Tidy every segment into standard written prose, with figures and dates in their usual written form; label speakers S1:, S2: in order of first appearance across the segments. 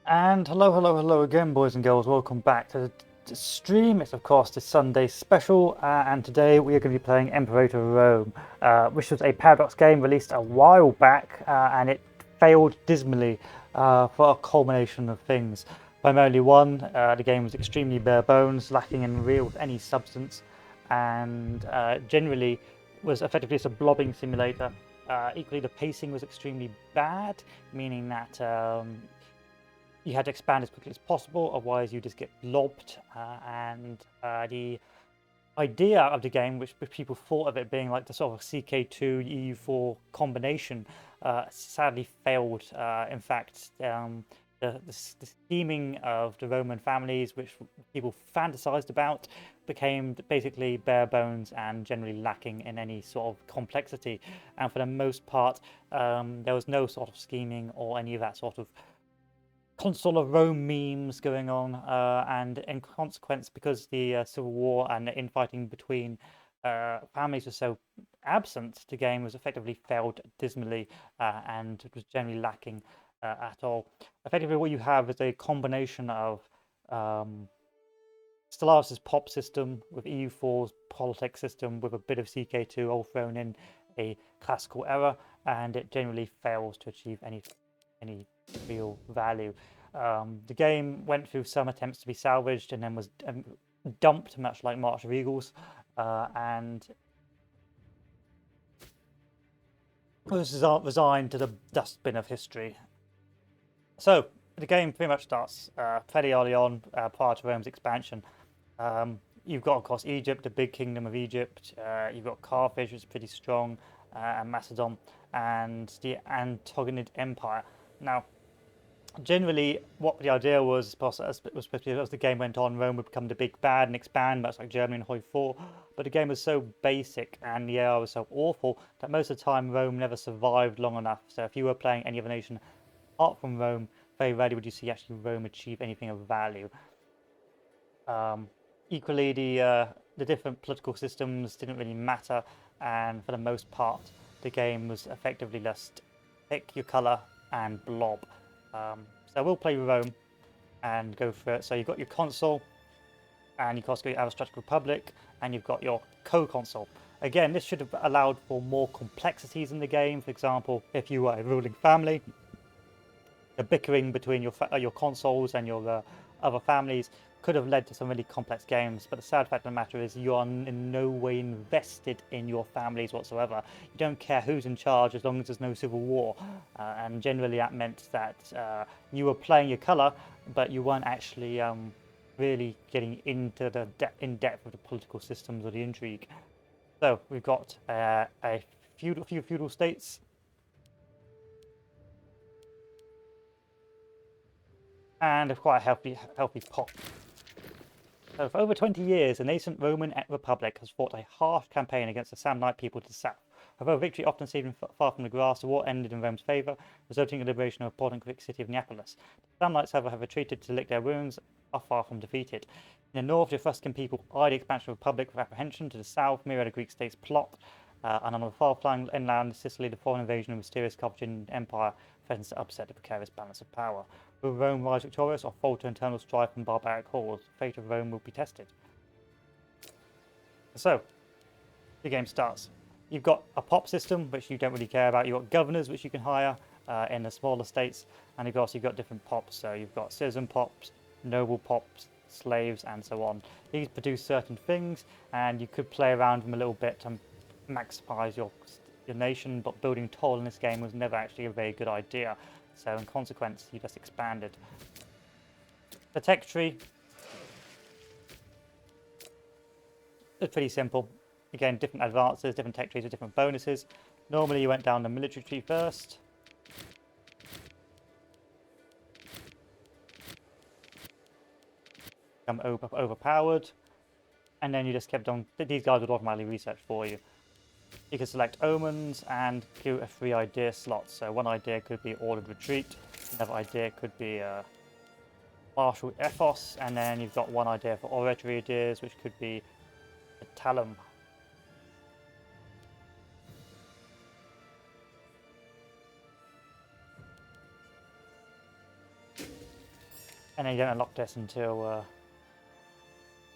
S1: And hello again, boys and girls. Welcome back to the stream. It's, of course, the Sunday special, and today we are going to be playing Imperator Rome, which was a Paradox game released a while back, and it failed dismally for a culmination of things. Primarily, one, the game was extremely bare bones, lacking in real any substance, and generally was effectively just a blobbing simulator. Equally, the pacing was extremely bad, meaning that you had to expand as quickly as possible, otherwise you just get lobbed. And the idea of the game, which people thought of it being like the sort of CK2 EU4 combination, sadly failed. In fact, the scheming of the Roman families, which people fantasized about, became basically bare bones and generally lacking in any sort of complexity. And for the most part, there was no sort of scheming or any of that sort of console of Rome memes going on, and in consequence, because the civil war and the infighting between families was so absent, the game was effectively failed dismally, and it was generally lacking at all. Effectively, what you have is a combination of Stellaris' pop system with EU4's politics system with a bit of CK2 all thrown in a classical era, and it generally fails to achieve any real value. The game went through some attempts to be salvaged and then was dumped, much like March of Eagles, and was resigned to the dustbin of history. So the game pretty much starts fairly early on, prior to Rome's expansion. You've got, of course, Egypt, the big kingdom of Egypt. You've got Carthage, which is pretty strong, and Macedon, and the Antigonid Empire. Now, generally, what the idea was supposed to be, as the game went on, Rome would become the big bad and expand, much like Germany in Hoi 4. But the game was so basic and the AI was so awful that most of the time Rome never survived long enough. So if you were playing any other nation apart from Rome, very rarely would you see actually Rome achieve anything of value. Equally, the different political systems didn't really matter, and for the most part, the game was effectively just pick your color and blob. So we'll play Rome and go through it. So you've got your console, and you've got your Aristocratic Republic, and you've got your co-console. Again, this should have allowed for more complexities in the game. For example, if you were a ruling family, the bickering between your consoles and your other families could have led to some really complex games. But the sad fact of the matter is you are in no way invested in your families whatsoever. You don't care who's in charge as long as there's no civil war. And generally that meant that you were playing your colour, but you weren't actually really getting into the in depth of the political systems or the intrigue. So we've got a few feudal states, and a quite healthy pop. So for over 20 years, the nascent Roman Republic has fought a harsh campaign against the Samnite people to the south. Although victory often seemed far from the grass, the war ended in Rome's favour, resulting in the liberation of the important Greek city of Neapolis. The Samnites, however, have retreated to lick their wounds, are far from defeated. In the north, the Etruscan people eyed the expansion of the Republic with apprehension. To the south, mirrored the Greek state's plot, and on the far-flung inland Sicily, the foreign invasion of the mysterious Carthaginian Empire threatens to upset the precarious balance of power. Will Rome rise victorious or fall to internal strife and barbaric hordes? The fate of Rome will be tested. So, the game starts. You've got a pop system, which you don't really care about. You've got governors, which you can hire in the smaller states. And you've also got different pops. So you've got citizen pops, noble pops, slaves, and so on. These produce certain things, and you could play around them a little bit to maximize your nation, but building toll in this game was never actually a very good idea. So in consequence, you just expanded. The tech tree is pretty simple. Again, different advances, different tech trees with different bonuses. Normally you went down the military tree first. Become overpowered. And then you just kept on, these guys would automatically research for you. You can select omens and do a 3 idea slot. So one idea could be ordered retreat, another idea could be martial ethos, and then you've got one idea for oratory ideas, which could be a talum. And then you don't unlock this until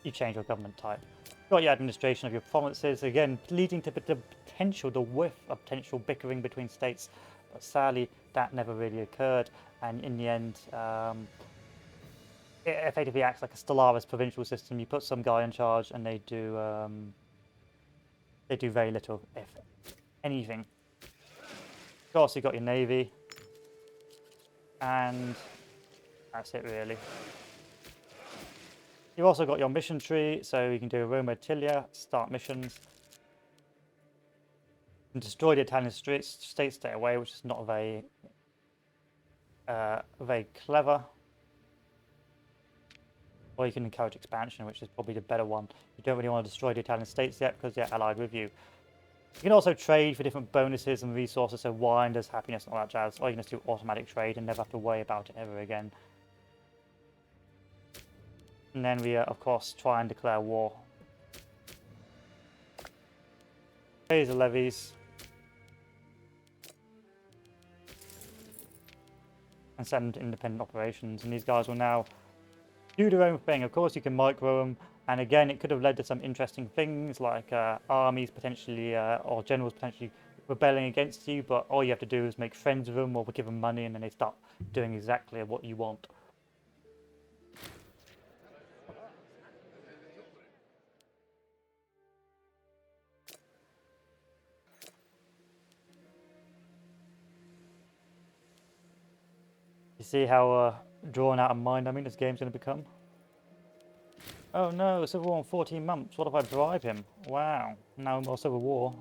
S1: you change your government type. Got your administration of your provinces, again leading to the potential, the whiff of potential bickering between states, but sadly that never really occurred, and in the end it effectively acts like a stellaris provincial system. You put some guy in charge and they do very little, if anything. Of course you got your navy, and that's it really. You've also got your mission tree, so you can do Roma Tilia, start missions. And destroy the Italian state stay away, which is not very clever. Or you can encourage expansion, which is probably the better one. You don't really want to destroy the Italian states yet because they're allied with you. You can also trade for different bonuses and resources, so wonders, happiness, and all that jazz. Or you can just do automatic trade and never have to worry about it ever again. And then we, of course, try and declare war. Raise the levies. And send them to independent operations. And these guys will now do their own thing. Of course, you can micro them. And again, it could have led to some interesting things like armies potentially, or generals potentially rebelling against you. But all you have to do is make friends with them or give them money, and then they start doing exactly what you want. You see how drawn out of mind this game's going to become? Oh no, civil war in 14 months. What if I bribe him? Wow, now more civil war.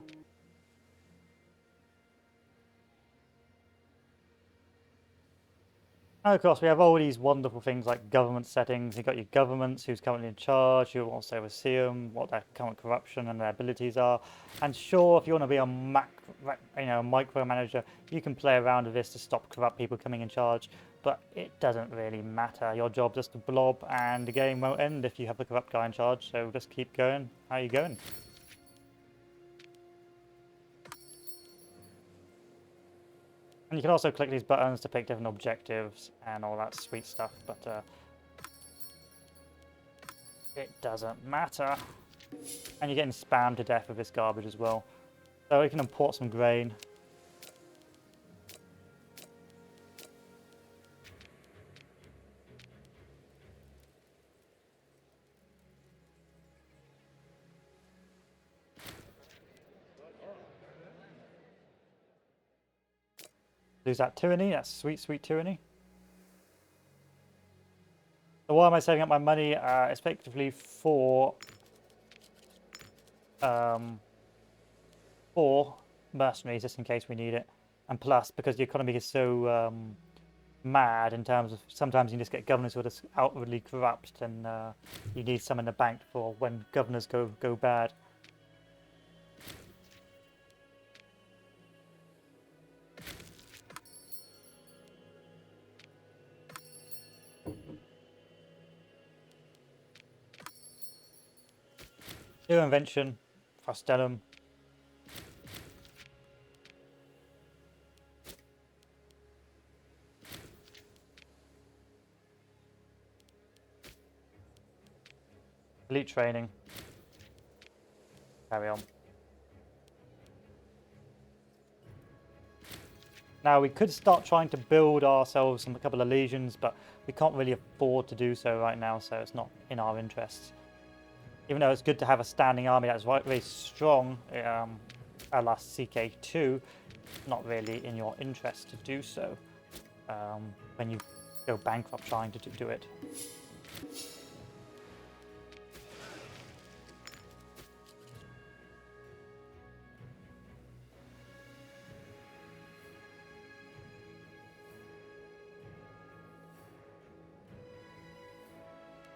S1: And of course, we have all these wonderful things like government settings. You've got your governments, who's currently in charge. You also oversee them, what their current corruption and their abilities are. And sure, if you want to be a micromanager, you can play around with this to stop corrupt people coming in charge. But it doesn't really matter. Your job is to blob, and the game won't end if you have the corrupt guy in charge. So just keep going. How are you going? And you can also click these buttons to pick different objectives and all that sweet stuff, but it doesn't matter. And you're getting spammed to death with this garbage as well. So we can import some grain. Lose that tyranny, that's sweet, sweet tyranny. So why am I saving up my money? Effectively for mercenaries, just in case we need it. And plus, because the economy is so mad in terms of sometimes you just get governors who are just outwardly corrupt, and you need some in the bank for when governors go bad. New invention, Frustellum. Elite training. Carry on. Now we could start trying to build ourselves a couple of legions, but we can't really afford to do so right now, so it's not in our interests. Even though it's good to have a standing army that's very strong, a la CK2, not really in your interest to do so when you go bankrupt trying to do it.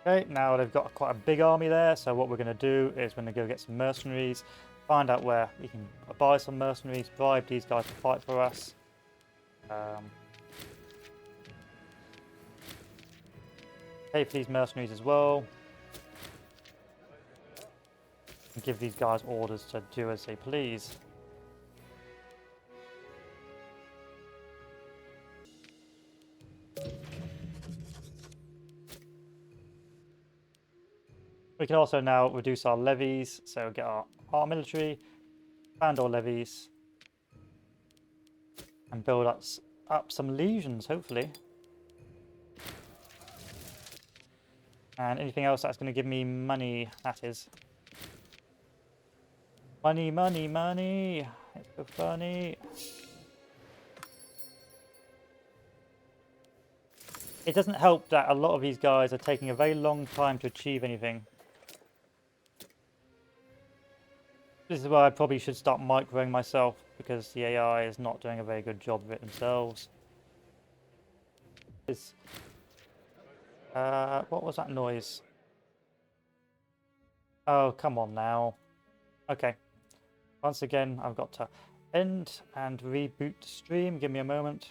S1: Okay, now they've got quite a big army there, so what we're going to do is we're going to go get some mercenaries, find out where we can buy some mercenaries, bribe these guys to fight for us. Pay for these mercenaries as well. And give these guys orders to do as they please. We can also now reduce our levies, so get our military, expand our levies, and build up some legions, hopefully. And anything else that's going to give me money, that is. Money, money, money! It's so funny. It doesn't help that a lot of these guys are taking a very long time to achieve anything. This is where I probably should start microing myself, because the AI is not doing a very good job of it themselves. What was that noise? Oh, come on now. Okay. Once again, I've got to end and reboot the stream. Give me a moment.